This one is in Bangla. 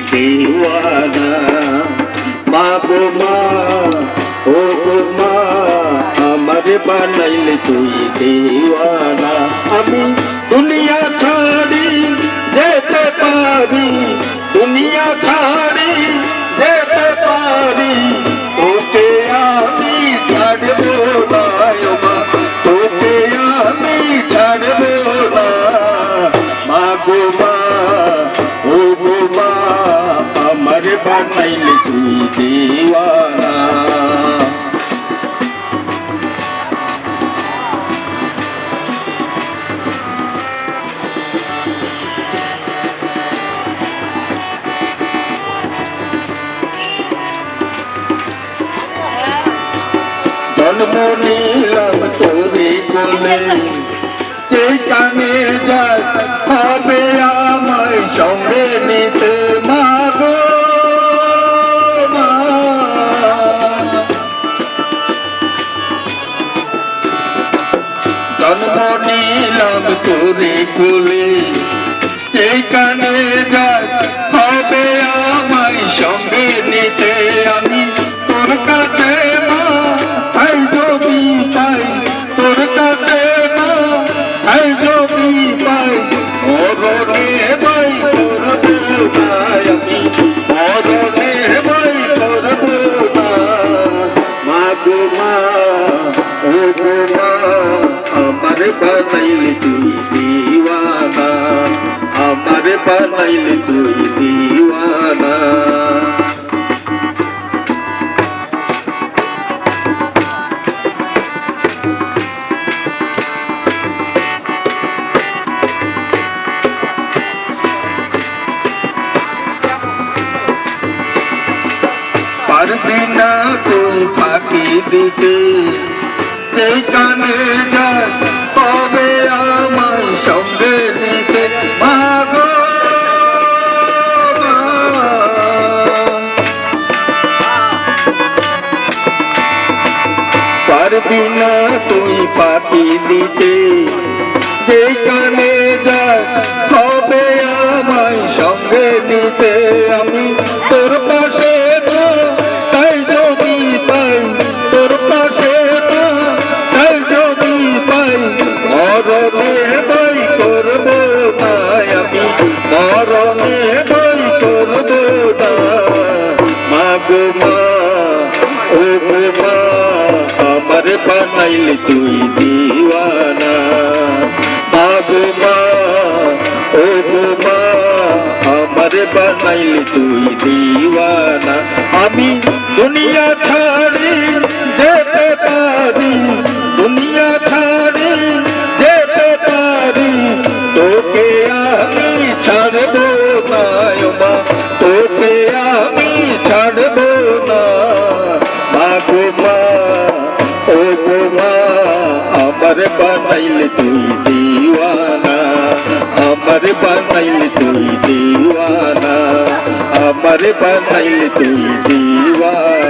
दीवाना माँ गो माँ ओ गो माँ আমার বানাইলে তুই दीवाना আমি দুনিয়া ছাড়ি যেতে পারি দুনিয়া ছাড়ি যেতে পারি তোকে আমি ছাড়বো না মা তোকে আমি ছাড়বো না মা গো মা ও গো মা আমার বানাইলে তুই दीवाना জন্ম নিলাম তোরে কোলে যেখানে যাই হবে আমায় সঙ্গে নিতে মা গো মা জন্ম নিলাম তোরে কোলে যেখানে যাই হবে আমায় সঙ্গে নিতে আমি তোর কাছে তোর কাছে মা হাই যদি পাই মরণে ভাই করবো না আমি মরণে ভাই করবো না মা গো মা ও গো মা আমার বানাইলে তুই दीवाना আমার বানাইলে তুই दीवाना পারবি না তুই ফাঁকি দিতে যেখানে যাই তবে আমায় সঙ্গে নিতে মা গো পারবি না তুই ফাঁকি দিতে যেখানে যাই তবে আমায় সঙ্গে নিতে আমি তোর পাশে তাই যদি পাই তোর পাশে তাই যদি পাই মরণে বই করবো না আমি মরণে বই করবো না মা গো মা ও গো মা আমার বানাইলে তুই दीवाना মা গো মা ও গো মা আমার বানাইলে তুই दीवाना আমি দুনিয়া ছাড়ি যেতে পারি দুনিয়া ছাড়ি যেতে পারি তোকে আমি ছাড়বো না মা তোকে আমি ছাড়বো না মা গো মা ও গো মা আমার বানাইলে তুই दीवाना আমার বানাইলে তুই दीवाना আমার বানাইলে তুই दीवाना